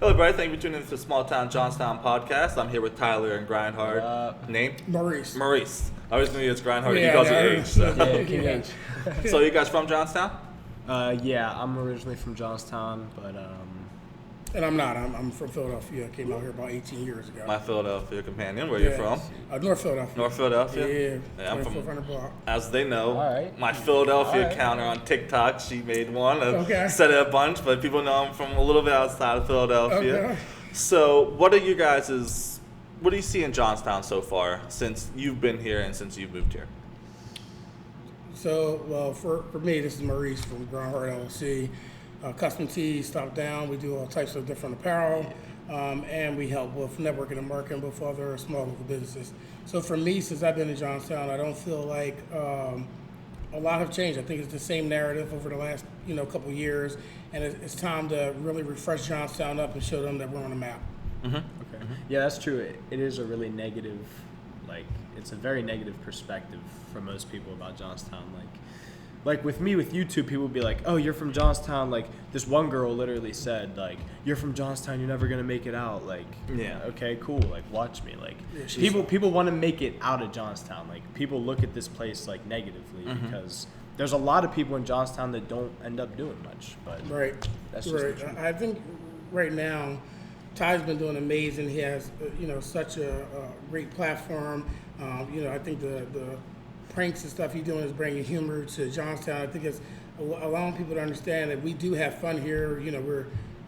Hello, everybody. Thank you for tuning in to the Small Town Johnstown podcast. I'm here with Tyler and Grindhard. Name? Maurice. Maurice. I always knew it's Grindhard. He calls you age. So. King H. So you guys from Johnstown? Yeah, I'm originally from Johnstown, but And I'm not. I'm from Philadelphia. I came out here about 18 years ago. My Philadelphia companion. Where are you from? North Philadelphia. North Philadelphia? Yeah, I'm from, 2400 block. as they know, All right. my Philadelphia All right. counter on TikTok. She made one. Okay. Said it a bunch, but people know I'm from a little bit outside of Philadelphia. Okay. So what do you see in Johnstown so far since you've been here and since you've moved here? So, well, for me, this is Maurice from Wright, LLC. Custom tees, top down. We do all types of different apparel, and we help with networking and marketing with other small local businesses. So for me, since I've been in Johnstown, I don't feel like a lot have changed. I think it's the same narrative over the last couple years, and it's time to really refresh Johnstown up and show them that we're on the map. Mm-hmm. okay. Yeah, that's true. It is a really negative, it's a very negative perspective for most people about Johnstown. Like with me, with YouTube, people would be like, "Oh, you're from Johnstown." Like this one girl literally said, "Like you're from Johnstown, you're never gonna make it out." Like, yeah, okay, cool. Like watch me. Like Yeah, people want to make it out of Johnstown. Like people look at this place like negatively because there's a lot of people in Johnstown that don't end up doing much. But Right. that's just the truth. I think right now, Ty's been doing amazing. He has, such a great platform. I think the pranks and stuff he's doing is bringing humor to Johnstown. I think it's allowing people to understand that we do have fun here.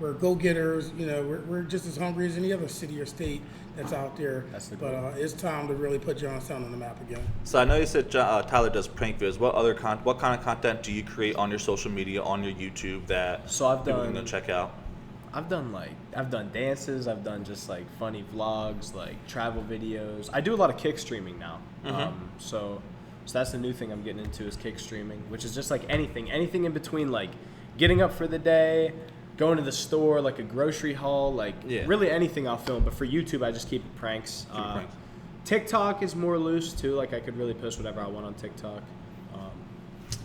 We're go-getters. We're just as hungry as any other city or state that's out there. But it's time to really put Johnstown on the map again. So I know you said Tyler does prank videos. What kind of content do you create on your social media, on your YouTube that people can go check out? I've done dances. I've done just like funny vlogs, like travel videos. I do a lot of kick streaming now. So that's the new thing I'm getting into is kick streaming, which is just like anything in between, like getting up for the day, going to the store, like a grocery haul, really anything I'll film. But for YouTube, I just keep it pranks. TikTok is more loose too. Like I could really post whatever I want on TikTok.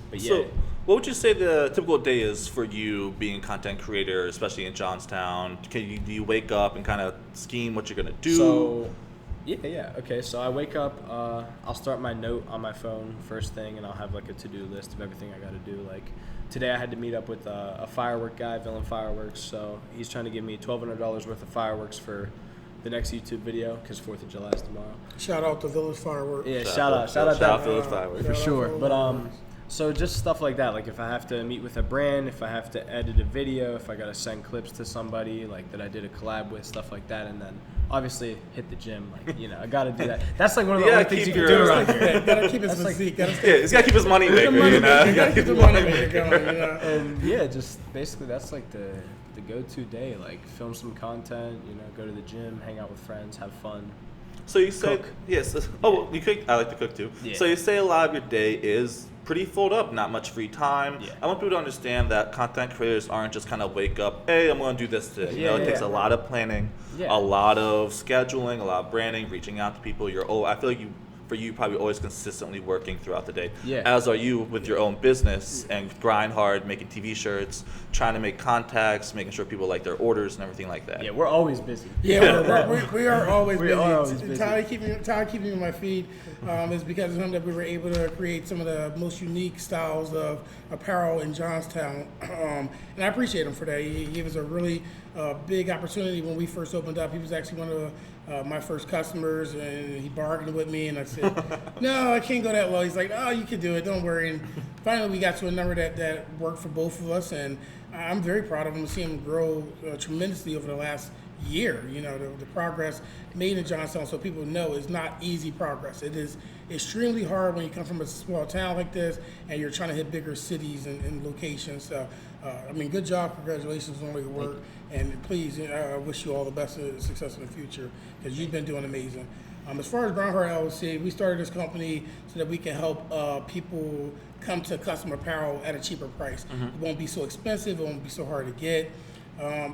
But yeah. So what would you say the typical day is for you being a content creator, especially in Johnstown? Do you wake up and kind of scheme what you're going to do? So, yeah. Okay, so I wake up, I'll start my note on my phone first thing, and I'll have like a to-do list of everything I got to do. Like today I had to meet up with a firework guy, Villain Fireworks, so he's trying to give me $1,200 worth of fireworks for the next YouTube video because 4th of July is tomorrow. Shout out to Village Fireworks. Yeah, shout out Village Fireworks. for sure. But so just stuff like that. Like if I have to meet with a brand, if I have to edit a video, if I gotta send clips to somebody like that I did a collab with, stuff like that, and then obviously hit the gym. Like I gotta do that. That's like one of the only things you can do around here. Gotta keep his physique. He's gotta keep his money maker. Gotta keep the money maker going. And yeah, just basically that's like the go-to day. Like film some content. Go to the gym, hang out with friends, have fun. So you said yes. Oh, you cook. I like to cook too. Yeah. So you say a lot of your day is pretty full up, not much free time. Yeah. I want people to understand that content creators aren't just kind of wake up, hey, I'm going to do this today. It takes a lot of planning, a lot of scheduling, a lot of branding, reaching out to people. I feel like for you, probably always consistently working throughout the day. Yeah. As are you with your own business and grind hard, making TV shirts, trying to make contacts, making sure people like their orders and everything like that. Yeah, we're always busy. Yeah, we are always busy. Always busy. Tyler keeping me on my feet is because of him that we were able to create some of the most unique styles of apparel in Johnstown. And I appreciate him for that. He gave us a really big opportunity when we first opened up. He was actually one of my first customers, and he bargained with me, and I said, no, I can't go that low. He's like, oh, you can do it, don't worry. And finally we got to a number that worked for both of us, and I'm very proud of him to see him grow tremendously over the last year. The progress made in Johnstown, so people know it's not easy progress. It is extremely hard when you come from a small town like this and you're trying to hit bigger cities and locations. So, good job, congratulations on all your work, and please, I wish you all the best of success in the future because you've been doing amazing. As far as Grindhard LLC, we started this company so that we can help people come to custom apparel at a cheaper price. It won't be so expensive, it won't be so hard to get.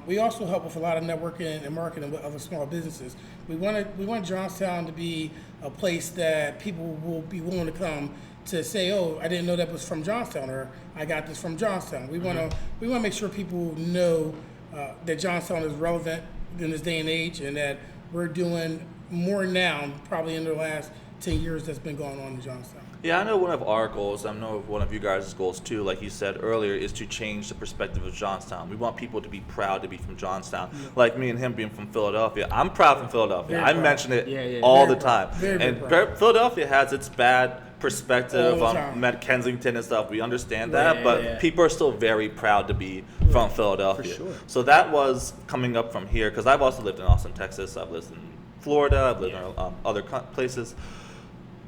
We also help with a lot of networking and marketing with other small businesses. We want Johnstown to be a place that people will be willing to come to say, oh, I didn't know that was from Johnstown, or I got this from Johnstown. We want to make sure people know that Johnstown is relevant in this day and age, and that we're doing more now, probably in the last 10 years that's been going on in Johnstown. Yeah, I know one of our goals, I know one of you guys' goals too, like you said earlier, is to change the perspective of Johnstown. We want people to be proud to be from Johnstown. Yeah. Like me and him being from Philadelphia. I'm proud from Philadelphia. I mention it all the time. And Philadelphia has its bad perspective on Kensington and stuff. We understand that, but people are still very proud to be from Philadelphia. For sure. So that was coming up from here, because I've also lived in Austin, Texas. I've lived in Florida. I've lived in other places.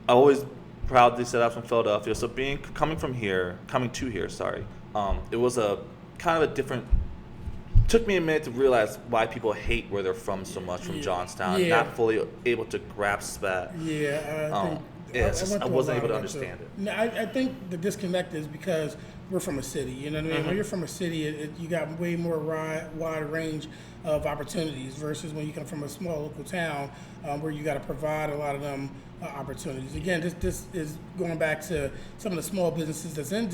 I always proudly said I'm from Philadelphia. So coming to here, it was a kind of a different. Took me a minute to realize why people hate where they're from so much from Johnstown. And not fully able to grasp that. I wasn't able to understand it. No, I think the disconnect is because we're from a city. You know what I mean? When you're from a city, you got way more wide range of opportunities versus when you come from a small local town where you got to provide a lot of them opportunities. Again, this is going back to some of the small businesses that's in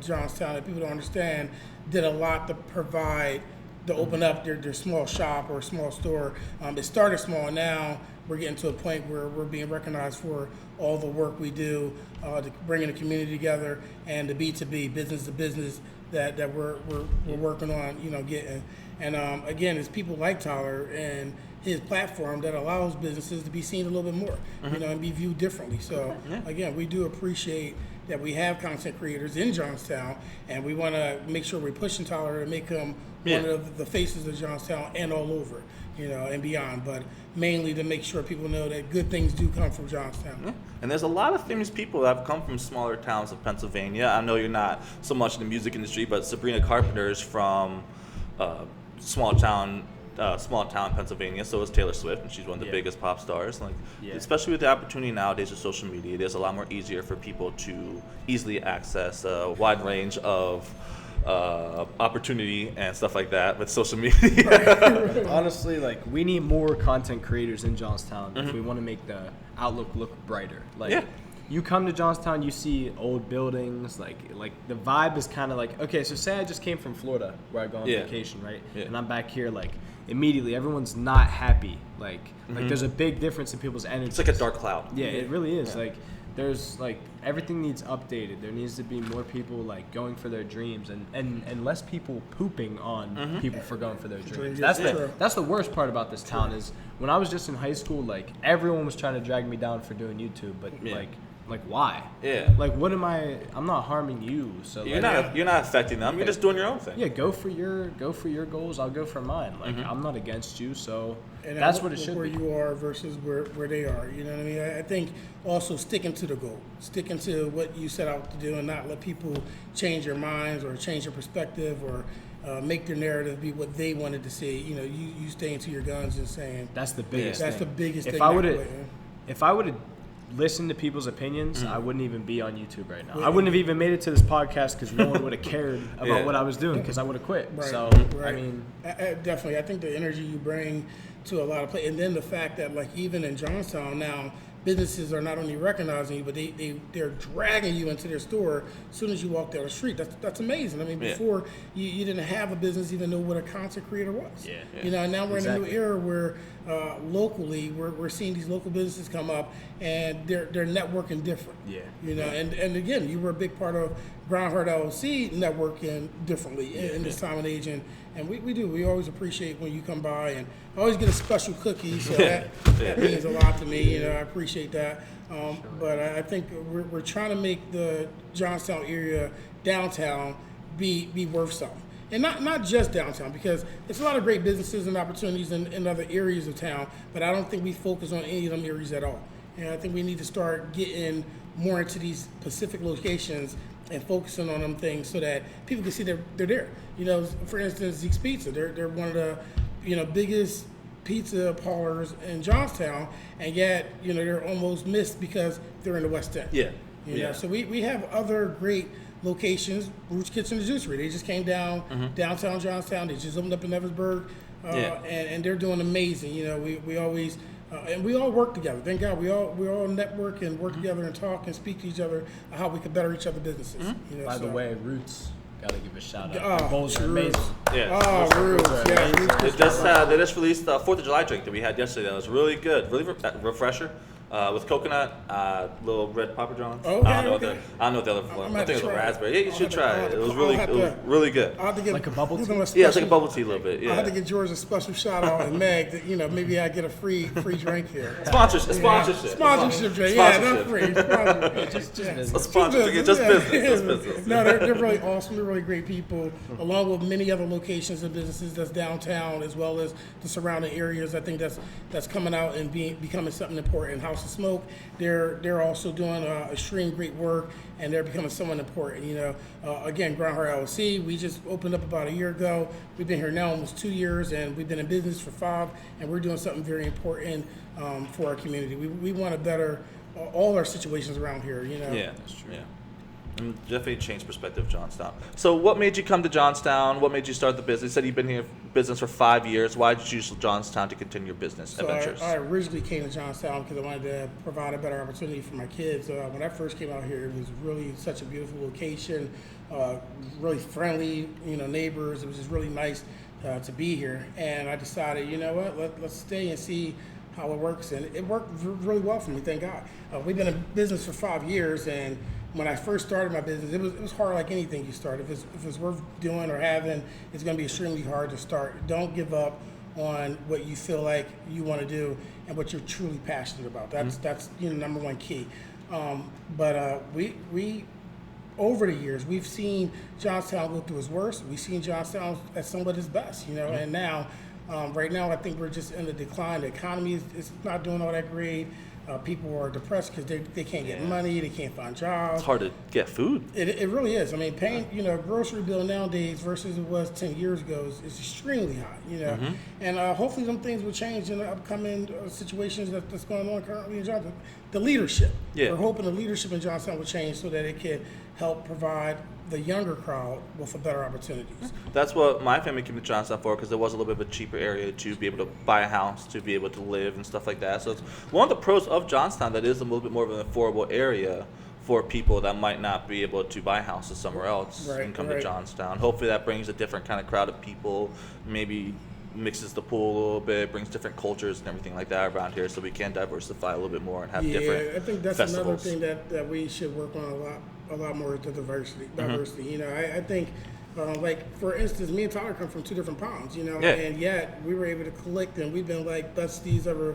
Johnstown that people don't understand did a lot to provide, to open up their small shop or small store. It started small, and now we're getting to a point where we're being recognized for all the work we do to bringing the community together, and the B2B, business to business that we're working on, getting. And again, it's people like Tyler and his platform that allows businesses to be seen a little bit more, and be viewed differently. So again, we do appreciate that we have content creators in Johnstown, and we want to make sure we're pushing Tyler to make him one of the faces of Johnstown and all over, and beyond. But mainly to make sure people know that good things do come from Johnstown. Yeah. And there's a lot of famous people that have come from smaller towns of Pennsylvania. I know you're not so much in the music industry, but Sabrina Carpenter is from small town Pennsylvania. So is Taylor Swift, and she's one of the biggest pop stars. Especially with the opportunity nowadays of social media, it is a lot more easier for people to easily access a wide range of opportunity and stuff like that with social media. Honestly, we need more content creators in Johnstown if we want to make the outlook look brighter. You come to Johnstown, you see old buildings, like the vibe is kind of okay, so say I just came from Florida where I go on vacation, right? And I'm back here, immediately everyone's not happy. There's a big difference in people's energy. It's like a dark cloud. Yeah, it really is. There's everything needs updated. There needs to be more people going for their dreams and less people pooping on people for going for their dreams. That's the worst part about this town is when I was just in high school, everyone was trying to drag me down for doing YouTube, but why? Yeah. What am I? I'm not harming you. So you're not affecting them. You're just doing your own thing. Yeah, go for your goals. I'll go for mine. I'm not against you. So and that's what it should be. Where you are versus where they are. You know what I mean? I think also sticking to the goal, sticking to what you set out to do, and not let people change their minds or change their perspective or make their narrative be what they wanted to see. You staying to your guns and saying that's the biggest. That's the biggest thing. If I would have listened to people's opinions, I wouldn't even be on YouTube right now. I wouldn't have even made it to this podcast because no one would have cared about what I was doing because I would have quit. Right. So, I mean. Definitely. I think the energy you bring to a lot of places, and then the fact that even in Johnstown now, businesses are not only recognizing you, but they're dragging you into their store as soon as you walk down the street. That's amazing. I mean, before you didn't have a business even know what a content creator was. And now we're in a new era where locally we're seeing these local businesses come up and they're networking different. And again, you were a big part of Groundheart LLC networking differently in this time and age, and we do. We always appreciate when you come by, and I always get a special cookie, so that means a lot to me. I appreciate that. But I think we're trying to make the Johnstown area, downtown, be worth something. And not just downtown, because there's a lot of great businesses and opportunities in other areas of town, but I don't think we focus on any of them areas at all. And I think we need to start getting more into these specific locations and focusing on them things so that people can see they're there. For instance, Zeke's Pizza, they're one of the biggest pizza parlors in Johnstown, and yet they're almost missed because they're in the West End. So we have other great locations. Roots Kitchen and Juicery, they just came down downtown Johnstown. They just opened up in Eversburg, and they're doing amazing. We always and we all work together. Thank God we all network and work together and talk and speak to each other how we could better each other's businesses. By the way, Gotta give a shout out. Oh, The bowls are true. amazing. Yeah. Oh, Rules. Yeah. They just released the 4th of July drink that we had yesterday. That was really good, really refresher. With coconut, little red Papa John's. Okay, I don't know okay. I don't know what the other flavor. I think it was a raspberry. Yeah, you should try it. It was really good. I'll have to get, Like a bubble tea? Yeah, it's like a bubble tea a little bit. I had to Yeah. get George a special shout out and Meg that, maybe I get a free drink here. Sponsorship. Sponsorship drink. Yeah, not free. Sponsorship. Just Yeah. business. A sponsorship. Just business. No, they're really awesome. They're really great people, along with many other locations and businesses that's downtown as well as the surrounding areas. I think that's coming out and becoming something important. House of Smoke, they're also doing extreme great work, and they're becoming someone important. Again, Ground Heart LLC, we just opened up about a year ago. We've been here now almost 2 years, and we've been in business for 5, and we're doing something very important for our community. We want to better all our situations around here. Yeah, that's true. Yeah. And definitely changed perspective of Johnstown. So what made you come to Johnstown? What made you start the business? You said you've been here in business for 5 years. Why did you choose Johnstown to continue your business adventures? I originally came to Johnstown because I wanted to provide a better opportunity for my kids. When I first came out here, it was really such a beautiful location, really friendly, neighbors. It was just really nice to be here. And I decided, you know what, let's stay and see how it works. And it worked really well for me, thank God. We've been in business for 5 years, and when I first started my business, it was hard like anything you start. If it's worth doing or having, it's going to be extremely hard to start. Don't give up on what you feel like you want to do and what you're truly passionate about. That's number one key. But we over the years, we've seen Johnstown go through its worst. We've seen Johnstown at some of its best, and now, right now, I think we're just in a decline. The economy is not doing all that great. People are depressed because they can't get money, they can't find jobs. It's hard to get food. It really is. I mean, paying a grocery bill nowadays versus it was 10 years ago is extremely high. And hopefully some things will change in the upcoming situations that's going on currently in Johnstown. The leadership. Yeah. We're hoping the leadership in Johnstown will change so that it can help provide the younger crowd with a better opportunities. That's what my family came to Johnstown for, because it was a little bit of a cheaper area to be able to buy a house, to be able to live and stuff like that. So it's one of the pros of Johnstown that is a little bit more of an affordable area for people that might not be able to buy houses somewhere else and come to Johnstown. Hopefully that brings a different kind of crowd of people, maybe mixes the pool a little bit, brings different cultures and everything like that around here, so we can diversify a little bit more and have different I think that's festivals. another thing that we should work on a lot more, the diversity. I think like, for instance, me and Tyler come from 2 different ponds, and yet we were able to click, and we've been like besties ever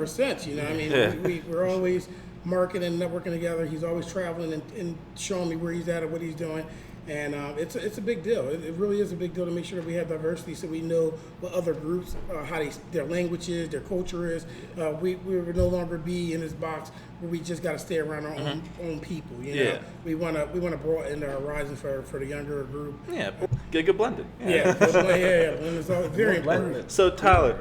since. We're always marketing, networking together. He's always traveling and showing me where he's at or what he's doing. And it's a big deal. It really is a big deal to make sure that we have diversity, so we know what other groups, how their language is, their culture is. We will no longer be in this box where we just got to stay around our own people. We want to broaden our horizon for the younger group. Yeah, get a good blended. Yeah. And it's all very important. So Tyler,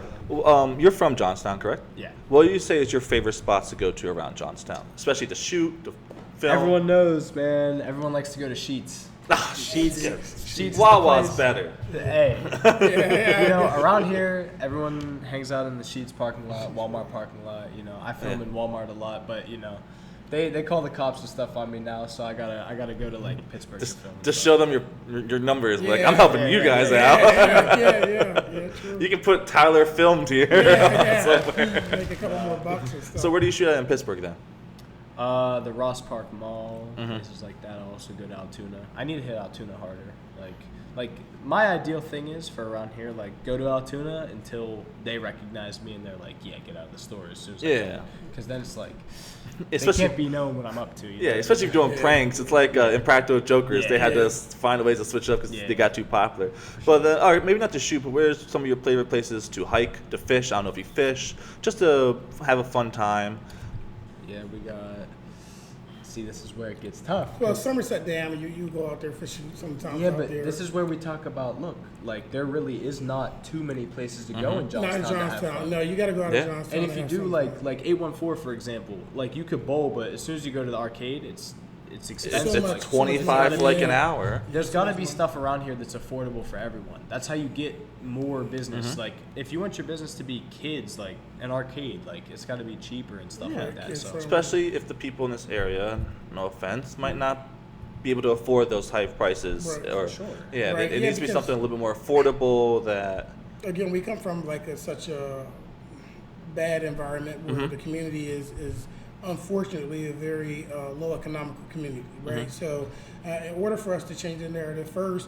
you're from Johnstown, correct? Yeah. What do you say is your favorite spots to go to around Johnstown, especially to shoot, to film? Everyone knows, man. Everyone likes to go to Sheets. Sheets. Wawa's better. Hey, around here, everyone hangs out in the Sheets parking lot, Walmart parking lot. I film in Walmart a lot, but they call the cops and stuff on me now, so I gotta go to like Pittsburgh to film. Just show them your numbers. Like, I'm helping you guys out. True. You can put Tyler filmed here. Make a couple more bucks and stuff. So where do you shoot at in Pittsburgh then? The Ross Park Mall, places like that. I also go to Altoona. I need to hit Altoona harder. Like my ideal thing is for around here, like, go to Altoona until they recognize me and they're like, yeah, get out of the store as soon as I can. Because then it's like, they can't be known what I'm up to. Especially if you're doing pranks. It's like Impractical Jokers. They had to find ways to switch up because they got too popular. But then, all right, maybe not to shoot, but where's some of your favorite places to hike, to fish? I don't know if you fish, just to have a fun time. Yeah, we got. See, this is where it gets tough. Well, Somerset Dam, you go out there fishing sometimes. Yeah, but this is where we talk about, look, like, there really is not too many places to go in Johnstown. Not in Johnstown. No, you got to go out of Johnstown. And if you do like 814, for example, like, you could bowl, but as soon as you go to the arcade, it's expensive. It's 25 for like an hour. There's got to be stuff around here that's affordable for everyone. That's how you get more business. Like, if you want your business to be kids, like an arcade, like, it's got to be cheaper and stuff like that. So especially if the people in this area, no offense, might not be able to afford those high prices, Right, or for sure. yeah, Right, it yeah, needs to be because- something a little bit more affordable. That Again, we come from like such a bad environment where the community is unfortunately a very low economical community, right? So in order for us to change the narrative, first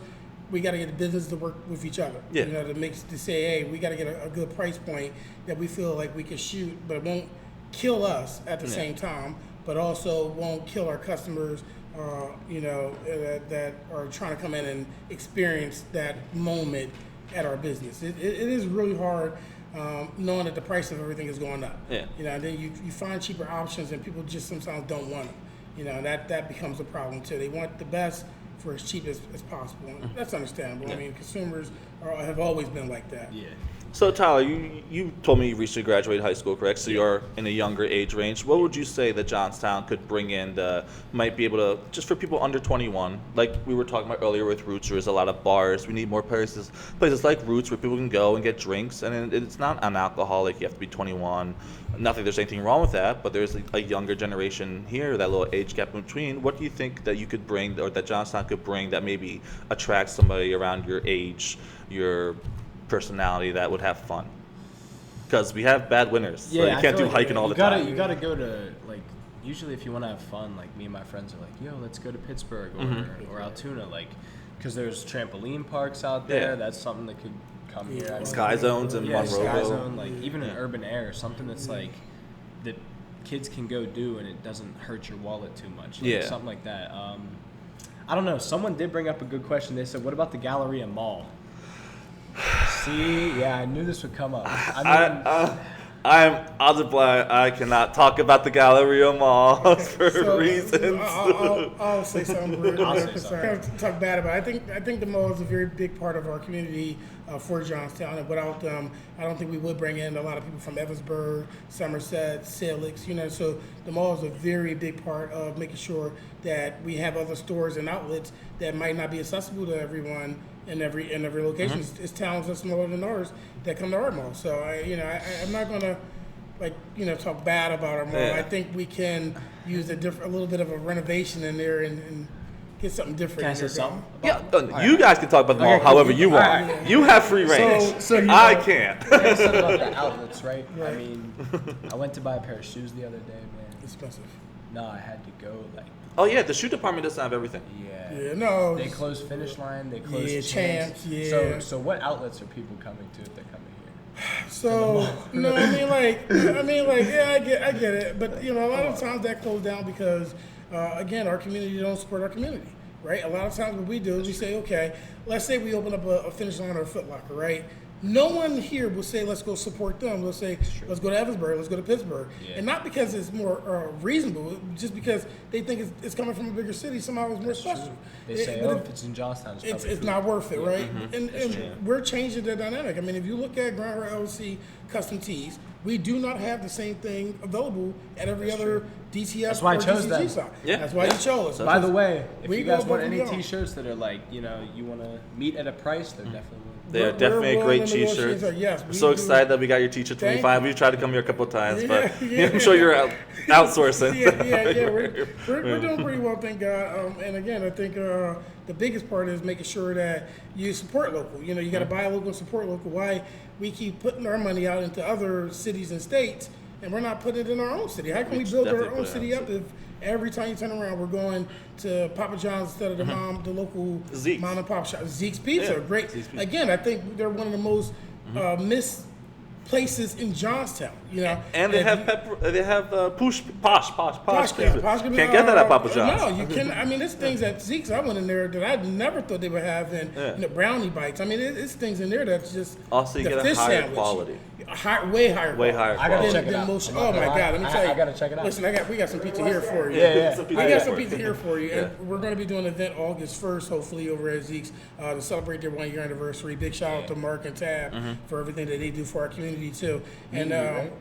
we got to get the business to work with each other. Yeah. You know, to say, hey, we got to get a good price point that we feel like we can shoot, but it won't kill us at the same time, but also won't kill our customers. That are trying to come in and experience that moment at our business. It is really hard knowing that the price of everything is going up. Yeah. You know, and then you find cheaper options and people just sometimes don't want them. You know, and that becomes a problem too. They want the best for as cheap as possible. And that's understandable. Yeah. I mean, consumers have always been like that. Yeah. So Tyler, you told me you recently graduated high school, correct? So you're in a younger age range. What would you say that Johnstown could bring in that might be able to, just for people under 21, like we were talking about earlier with Roots, there's a lot of bars. We need more places like Roots where people can go and get drinks, and it's not non-alcoholic. You have to be 21. Not that there's anything wrong with that, but there's a younger generation here, that little age gap in between. What do you think that you could bring, or that Johnstown could bring, that maybe attracts somebody around your age, your personality, that would have fun? Because we have bad winters, so you can't do hiking all the time. You gotta go to, like, usually if you want to have fun, like me and my friends are like, yo, let's go to Pittsburgh or Altoona, like, because there's trampoline parks out there. Yeah. That's something that could come here. I mean, Sky Zones and yeah, Monroe. Sky Zone, like even an urban air, something that's like that kids can go do and it doesn't hurt your wallet too much. Like, Yeah. something like that. I don't know. Someone did bring up a good question. They said, what about the Galleria Mall? See, yeah, I knew this would come up. I'll just I cannot talk about the Galleria Mall for reasons. I'll say something. I'll say because something. I have to talk bad about it. I think the mall is a very big part of our community for Johnstown, and without them, I don't think we would bring in a lot of people from Evansburg, Somerset, Salix. You know, so the mall is a very big part of making sure that we have other stores and outlets that might not be accessible to everyone in every location. It's towns that are smaller than ours that come to our mall. So I'm not gonna talk bad about our mall. Yeah. I think we can use a little bit of a renovation in there and get something different. Can I in say there something? Yeah, you guys can talk about the mall Okay, however cool. you want. All right. You have free range. So I can't. Like I said about the outlets, right? I mean, I went to buy a pair of shoes the other day, man. Expensive. No, I had to go like, Oh yeah, the shoe department doesn't have everything. Yeah, no. They closed Finish Line. They closed Yeah, Champs, yeah. So what outlets are people coming to if they're coming here? So no, I mean like, yeah, I get it, but a lot of times that closed down because, again, our community don't support our community, right? A lot of times what we do is we say, okay, let's say we open up a Finish Line or a Foot Locker, right? No one here will say, let's go support them. Let's say, let's go to Evansburg, let's go to Pittsburgh. Yeah. And not because it's more reasonable, just because they think it's coming from a bigger city, somehow it's more special. They say, But if it's in Johnstown, it's probably it's food. not worth it, right? And true. we're changing the dynamic. I mean, if you look at Ground LLC custom tees, we do not have the same thing available at every other DTF That's why I or chose DCG them. site. Yeah. That's why you chose. By the way, if We you go guys want above any and beyond. T-shirts that are like, you want to meet at a price, they're definitely willing. They're We're definitely willing great to negotiate, t-shirts. yes, I'm we so do. excited that we got your t-shirt Thank 25. We've tried to come here a couple of times, but Yeah. I'm sure you're outsourcing. yeah. We're doing pretty well, thank God. And again, I think the biggest part is making sure that you support local. You got to buy local and support local. Why we keep putting our money out into other cities and states, and we're not putting it in our own city? How can we build definitely our put own it city out. up if every time you turn around we're going to Papa John's instead of the local Zeke's. mom and pop shop? Zeke's Pizza, Yeah, great. Zeke's Pizza. Again, I think they're one of the most missed places in Johnstown. And they have posh Posh pizza. Posh Can't get that at Papa John's. No, you can. I mean, there's things at Zeke's I went in there that I never thought they would have in brownie bites. I mean, it's things in there that's just Also, you the get a fish higher sandwich. quality. Way higher. Way quality. higher I gotta quality. check it out. Most, I'm oh not my gonna lie. God, let me tell you. I gotta check it out. Listen, we got some pizza here for you. Yeah. Some We pizza got for some you. pizza here for you, and Yeah. we're going to be doing an event August 1st, hopefully over at Zeke's to celebrate their 1 year anniversary. Big shout out to Mark and Tab for everything that they do for our community too. And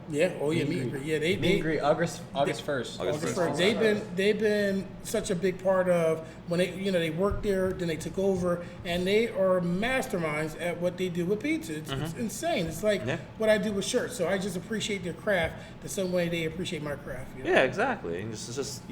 Meet and greet, right? meet and greet. Yeah, Meet and greet August 1st. August August 1st. 1st. They've been such a big part of when they worked there, then they took over, and they are masterminds at what they do with pizza. It's insane. It's like Yeah. what I do with shirts. So I just appreciate their craft the same way they appreciate my craft. You know? Yeah, exactly. And it's just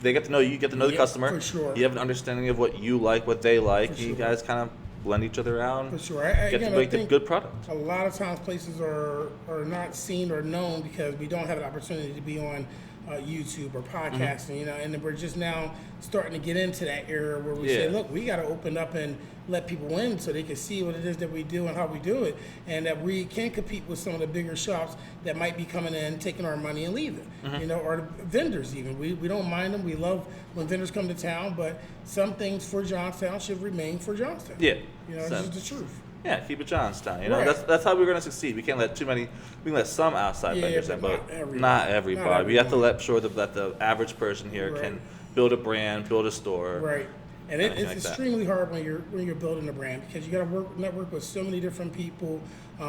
they get to know you, get to know the customer. For sure. You have an understanding of what you like, what they like, and For you sure. guys kind of blend each other out. For sure. Get to make the good product. A lot of times places are not seen or known because we don't have an opportunity to be on YouTube or podcasting, you know, and we're just now starting to get into that era where we say, look, we got to open up and let people in so they can see what it is that we do and how we do it, and that we can compete with some of the bigger shops that might be coming in, taking our money and leaving, you know, or the vendors even. We don't mind them. We love when vendors come to town, but some things for Johnstown should remain for Johnstown. Yeah. You know, it's just the truth. Yeah, keep it Johnstown. You know, Right. that's how we're gonna succeed. We can't let too many. We can let some outside vendors in, but not everybody. We have to let that the average person here can build a brand, build a store. Right. And it's like extremely hard when you're building a brand because you got to network with so many different people.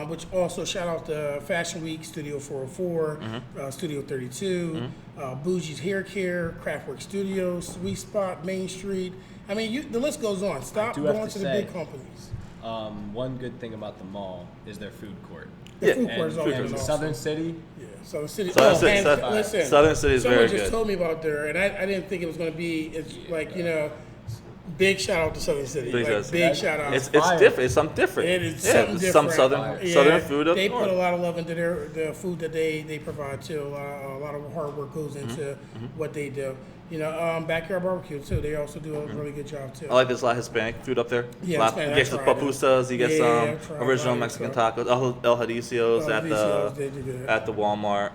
Which also shout out to Fashion Week, Studio 404, Studio 32, Bougie's Hair Care, Craftwork Studios, Sweet Spot, Main Street. I mean, the list goes on. Stop going to the big companies. One good thing about the mall is their food court. The food court is And always awesome. Southern City, Yeah, Southern City. Listen, Southern City is very good. Someone just good. told me about there, and I didn't think it was going to be. It's like, you know, big shout out to Southern City. Big shout out. It's different. It's something different. It is something different. Some southern food. They put a lot of love into the food that they provide too. A lot of hard work goes into what they do. You know, Backyard Barbecue too. They also do a really good job too. I like there's a lot of Hispanic food up there. Yeah, You get some pupusas. You get some original Mexican tacos. El Hadicios at the Walmart.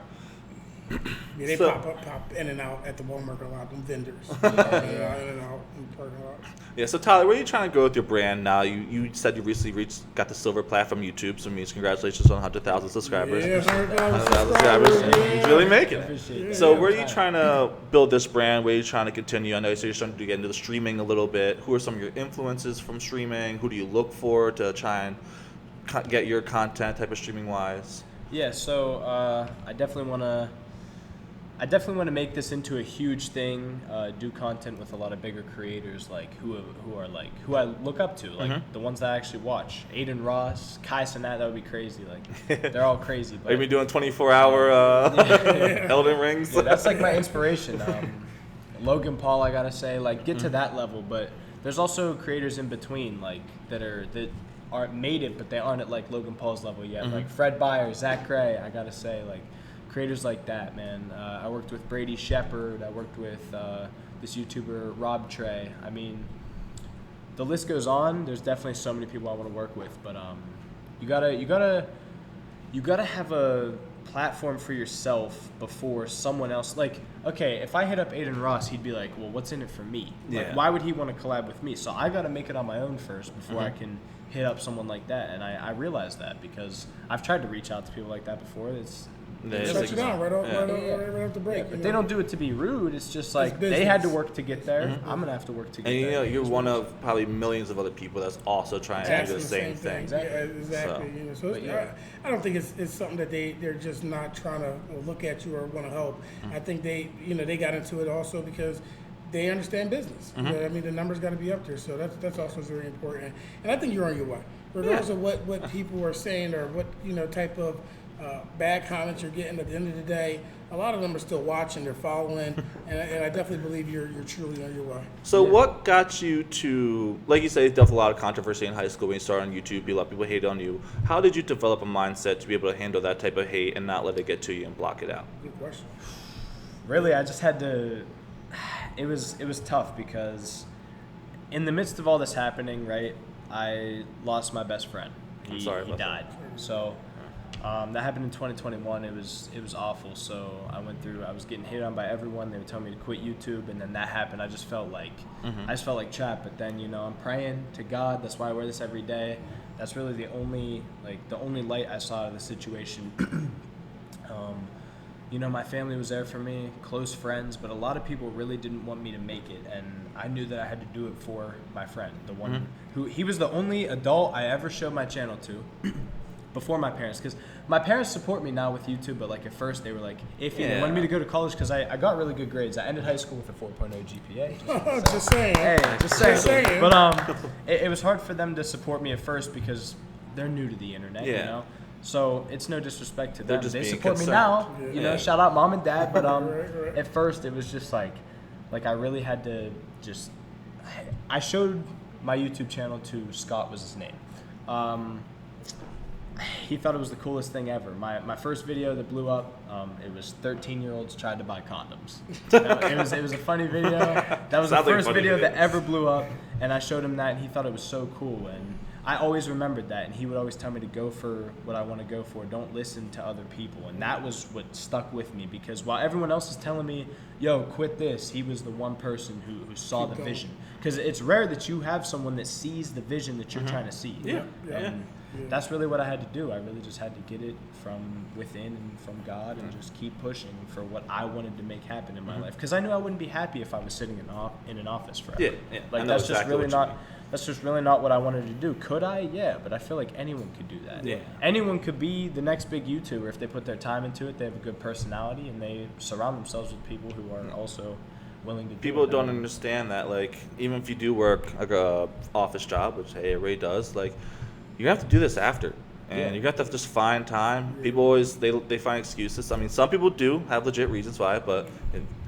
Yeah, they pop in and out at the Walmart a lot. Them vendors, in and out in the parking lot. Yeah. So Tyler, where are you trying to go with your brand now? You said you recently got the silver platform YouTube. So means congratulations on 100,000 subscribers. Yeah, 100,000 subscribers. He's really making appreciate it. it. So where are you trying to build this brand? Where are you trying to continue? I know you're starting to get into the streaming a little bit. Who are some of your influences from streaming? Who do you look for to try and get your content type of streaming wise? Yeah, so I definitely want to make this into a huge thing. Do content with a lot of bigger creators, like who I look up to, like the ones that I actually watch. Aiden Ross, Kai Cenat, that would be crazy. Like they're all crazy. But Are you doing 24-hour Elden Rings? yeah, that's like my inspiration. Logan Paul, I gotta say, like get to that level. But there's also creators in between, like that aren't made it, but they aren't at like Logan Paul's level yet. Like Fred Byers, Zach Gray, I gotta say, like. Creators like that, man. I worked with Brady Shepard. I worked with this YouTuber Rob Trey. I mean, the list goes on. There's definitely so many people I want to work with, but you gotta have a platform for yourself before someone else. Like, okay, if I hit up Aiden Ross, he'd be like, well, what's in it for me? Like, why would he want to collab with me? So I gotta make it on my own first before I can hit up someone like that. And I realize that because I've tried to reach out to people like that before. Shut you down right off the break. Yeah, but they don't do it to be rude. It's just like they had to work to get there. I'm gonna have to work to get there. And you're one of probably millions of other people that's also trying to do the same thing. Exactly. Yeah, exactly. So I don't think it's something that they're just not trying to look at you or want to help. I think they got into it also because they understand business. You know, I mean, the numbers got to be up there, so that's also very important. And I think you're on your way, regardless of what people are saying or what type of bad comments you're getting. At the end of the day, a lot of them are still watching, they're following, and I definitely believe you're truly on your way. So what got you to, like you say, dealt with a lot of controversy in high school when you started on YouTube, a lot of people hate on you. How did you develop a mindset to be able to handle that type of hate and not let it get to you and block it out? Good question. Really, I just had to, it was tough because in the midst of all this happening, right, I lost my best friend. He died. So that happened in 2021. It was awful. So I was getting hit on by everyone. They were telling me to quit YouTube, and then that happened. I just felt like trapped. But then I'm praying to God. That's why I wear this every day. That's really the only light I saw of the situation. My family was there for me, close friends, but a lot of people really didn't want me to make it, and I knew that I had to do it for my friend, the one he was the only adult I ever showed my channel to. Before my parents, because my parents support me now with YouTube, but like at first they were like iffy. They wanted me to go to college because I got really good grades. I ended high school with a 4.0 GPA. Just saying. Hey, just saying. But it was hard for them to support me at first because they're new to the internet, So it's no disrespect to them. just They being support me concerned. now. Yeah. You know, shout out mom and dad. But Right. at first it was just like I really had to just. I showed my YouTube channel to Scott, was his name. He thought it was the coolest thing ever. My first video that blew up, it was 13-year-olds tried to buy condoms. It was a funny video. That was the Sounds like a first funny video video. that ever blew up, and I showed him that, and he thought it was so cool. And I always remembered that, and he would always tell me to go for what I want to go for. Don't listen to other people, and that was what stuck with me, because while everyone else is telling me, yo, quit this, he was the one person who saw Keep the going. vision. Because it's rare that you have someone that sees the vision that you're trying to see. Yeah. And that's really what I had to do. I really just had to get it from within and from God, and just keep pushing for what I wanted to make happen in my life. Because I knew I wouldn't be happy if I was sitting in an office forever. Yeah, I Like know that's exactly just really what you not. mean. That's just really not what I wanted to do. Could I? Yeah, but I feel like anyone could do that. Yeah. Anyone could be the next big YouTuber if they put their time into it. They have a good personality, and they surround themselves with people who are also willing to do People it. don't understand that, like, even if you do work like a office job, which hey, Ray does, like, you have to do this after, and you have to just find time. People always they find excuses. I mean, some people do have legit reasons why, but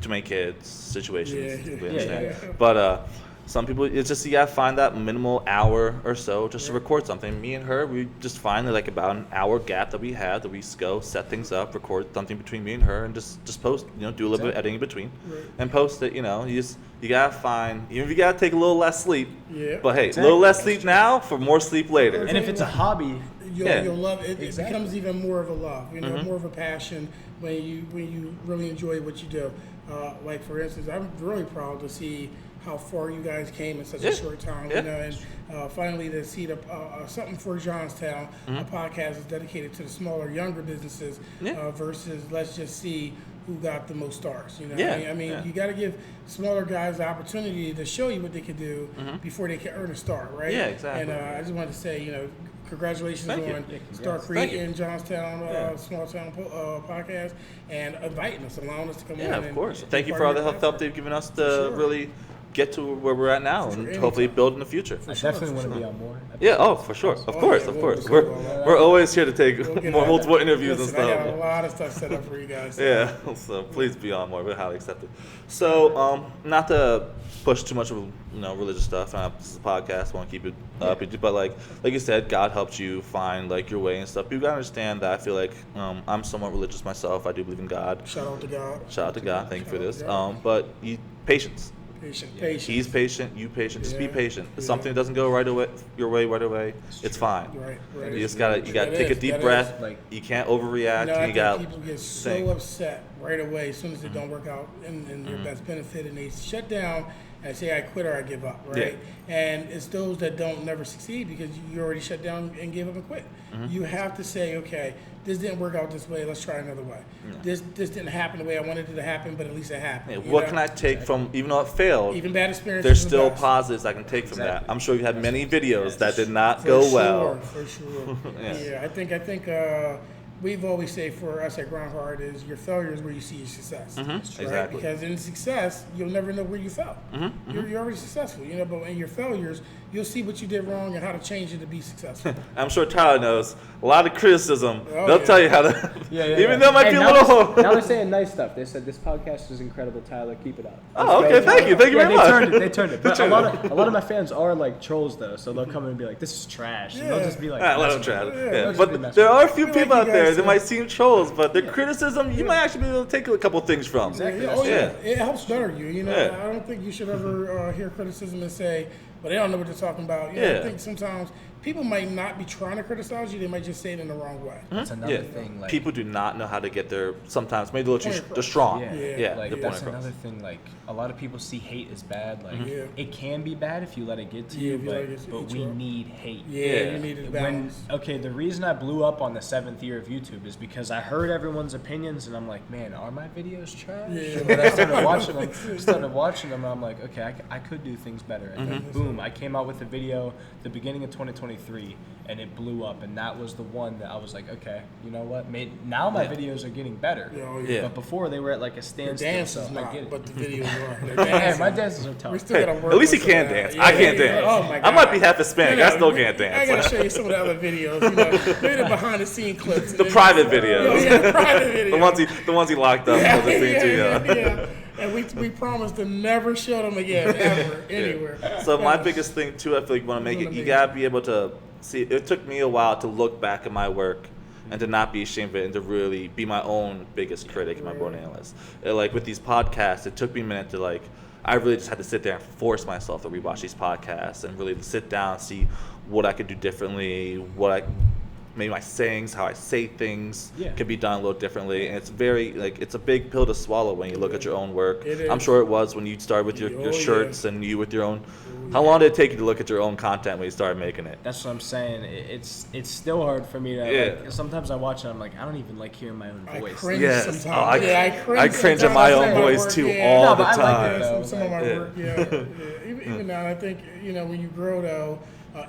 too many kids, situations, Yeah. we Yeah, understand. yeah. But some people, it's just you gotta find that minimal hour or so just to record something. Me and her, we just find like about an hour gap that we have that we just go set things up, record something between me and her, and just post. You know, do a little bit of editing in between, and post it. You know, you gotta find. Even if you gotta take a little less sleep. Yeah. But hey, a Exactly. little less sleep now for more sleep later. And if it's a hobby, You'll love it. It Exactly. becomes even more of a love, more of a passion when you really enjoy what you do. Like for instance, I'm really proud to see how far you guys came in such a short time. Yeah. And finally to see the something for Johnstown, a podcast is dedicated to the smaller, younger businesses versus let's just see who got the most stars. I mean, you got to give smaller guys the opportunity to show you what they can do before they can earn a star, right? Yeah, exactly. And I just wanted to say, congratulations Thank you. on Yeah, Start congrats. Creating Johnstown Small Town podcast and inviting us, allowing us to come in. Yeah, of and course. be Thank you part for all of the your help platform. they've given us to Sure. really get to where we're at now, and Anytime. hopefully build in the future. I sure, definitely for want to sure. be on more. Yeah, oh, for sure. Of course, yeah, of we'll- course. we'll We're go. always here to take We'll get multiple that. interviews Listen, and I got a stuff. lot of stuff set up for you guys. Yeah, so please be on more. We're highly accepted. So, not to push too much of religious stuff. This is a podcast. I want to keep it up. But like you said, God helped you find like your way and stuff. You gotta understand that. I feel like I'm somewhat religious myself. I do believe in God. Shout out to God. Shout out to God. Thank you for Shout out this. to God. But patience. Patient. He's patient. You patient. Just be Yeah. patient. If Yeah. something doesn't go right away, it's fine. Right. You just gotta That take a is- deep that breath. is. Like- You can't overreact. I You think got people get so think. upset right away as soon as it don't work out in your best benefit, and they shut down and say, "I quit" or "I give up." Right? And it's those that don't never succeed because you already shut down and gave up and quit. You have to say, "Okay, this didn't work out this way. Let's try another way. This didn't happen the way I wanted it to happen, but at least it happened." What can I take from, even though it failed? Even bad experiences. There's are still best. positives I can take from that. I'm sure you had many videos that did not For go sure, well. For sure. Yeah. Yeah, I think we've always say for us at Groundhard is your failure is where you see your success. Right? Exactly. Because in success, you'll never know where you fell. You're already successful, but in your failures, you'll see what you did wrong and how to change it to be successful. I'm sure Tyler knows a lot of criticism. Oh, They'll yeah. tell you how to, even though it might Hey, be a now little. Now they're saying nice stuff. They said this podcast is incredible, Tyler. Keep it up. Oh, okay, thank you very They much. turned it. But a lot of my fans are like trolls though, so they'll come in and be like, "This is trash." And they'll just be like, Let them messing try with it. me. Yeah. They'll just be But messing there with are me. a few Like people you out there guys that said. might seem trolls, but their criticism you might actually be able to take a couple things from. Exactly. Yeah, Yeah. it helps better you. Yeah. I don't think you should ever hear criticism and say, "Well, they don't know what they're talking about." I Yeah. think sometimes people might not be trying to criticize you; they might just say it in the wrong way. That's another Yeah. thing. Like, People do not know how to get their, sometimes maybe a little Point too strong. Yeah, Yeah. like the point that's across. another thing. Like a lot of people see hate as bad. Like Yeah. it can be bad if you let it get to Yeah, you, if you let it get to but eat we you up. need hate. Yeah, you need to When balance. okay, the reason I blew up on the 7th year of YouTube is because I heard everyone's opinions and I'm like, man, are my videos trash? Yeah. And then I started watching them, and I'm like, okay, I could do things better. And then boom, boom, I came out with a video the beginning of 2023, and it blew up, and that was the one that I was like, okay, you know what? Now my videos are getting better. Yeah. But before they were at like a standstill. Dance so is I not, get it. but the videos are. Yeah, my dances are tough. We still gotta work At least he on can some of dance. that. I can't dance. Oh my God. I might be half Hispanic. I still can't dance. I gotta show you some of the other videos. Maybe the behind the scene clips. The private videos. The private videos. the ones he locked up. Yeah. And we promised to never show them again, ever, anywhere. So my biggest thing too, I feel like you want to make it, you gotta be able to see. It took me a while to look back at my work and to not be ashamed of it and to really be my own biggest critic and my own analyst. Like with these podcasts, it took me a minute to like. I really just had to sit there and force myself to rewatch these podcasts and really sit down and see what I could do differently, maybe my sayings, how I say things can be done a little differently. And it's very, like, it's a big pill to swallow when you look at your own work. I'm sure it was when you started with your shirts and you with your own. How long did it take you to look at your own content when you started making it? That's what I'm saying. It's still hard for me to, like, sometimes I watch it, I'm like, I don't even like hearing my own voice. I cringe sometimes. I cringe at my own voice too all the time. I like it, some of my work, Even now, I think, when you grow, though,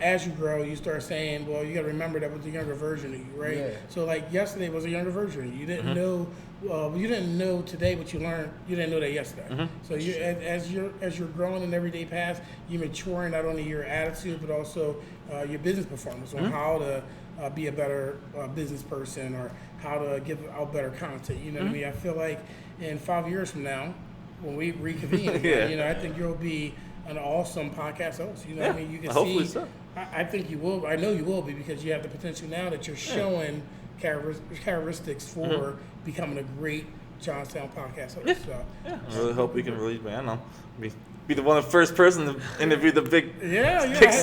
as you grow, you start saying, well, you got to remember that was the younger version of you, right? Yeah. So, like, yesterday was a younger version of you. You didn't know, you didn't know today what you learned. You didn't know that yesterday. So, as you're growing in everyday paths, you're maturing not only your attitude but also your business performance on how to be a better business person or how to give out better content. You know what I mean? I feel like in 5 years from now, when we reconvene, I think you'll be an awesome podcast host. You know what I mean? You can hopefully see. So. I think you will. I know you will be because you have the potential now that you're showing characteristics for becoming a great Johnstown podcast host. So, I really hope we can really, be the first person to interview the big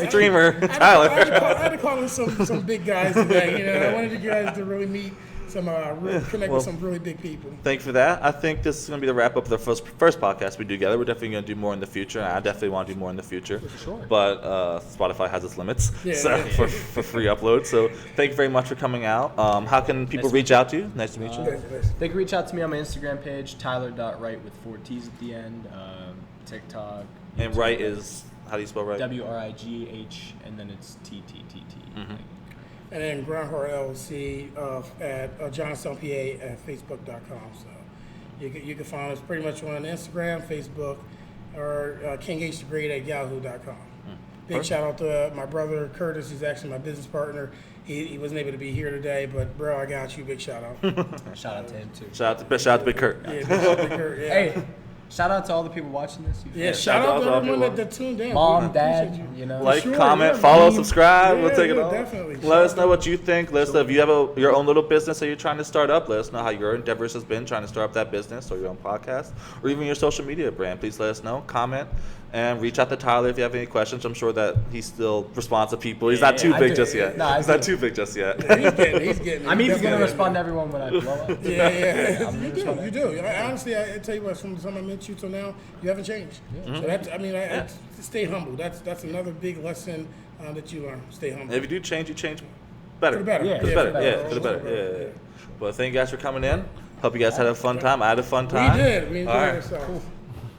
streamer, Tyler. I had to call in some big guys today. I wanted you guys to really meet connect with some really big people. Thank you for that. I think this is going to be the wrap up of the first podcast we do together. We're definitely going to do more in the future. I definitely want to do more in the future. For sure. But Spotify has its limits for free upload. So thank you very much for coming out. How can people reach out to you? Nice to meet you. They can reach out to me on my Instagram page, tyler.wright with 4 T's at the end, TikTok. And Wright is, how do you spell Wright? WRIGH, and then it's TTTT. And then Groundhog LLC at Johnstown, PA at Facebook.com. So you can find us pretty much on Instagram, Facebook, or King H the Great at Yahoo.com. Big shout out to my brother Curtis, who's actually my business partner. He wasn't able to be here today, but bro, I got you. Big shout out. Shout out to him too. Shout out to Big Kurt. Yeah, big shout out to Kurt. Yeah. Hey. Shout out to all the people watching this. Shout out to everyone that tuned in. Mom, Dad, like, comment, follow, subscribe. We'll take it all. Definitely. Let us know what you think. Let us know if you have your own little business that you're trying to start up. Let us know how your endeavors has been trying to start up that business or your own podcast or even your social media brand. Please let us know. Comment and reach out to Tyler if you have any questions. I'm sure that he still responds to people. He's not too big just yet. No, he's not too big just yet. He's getting. I'm even gonna respond to everyone when I blow up. You do. Honestly, I tell you what. From the time I met you till now, you haven't changed. So that's. I stay humble. That's another big lesson that you learn. Stay humble. If you do change, you change better. For the better. For the better. Yeah. Well, thank you guys for coming in. Hope you guys had a fun time. I had a fun time. We did. We enjoyed ourselves. Cool.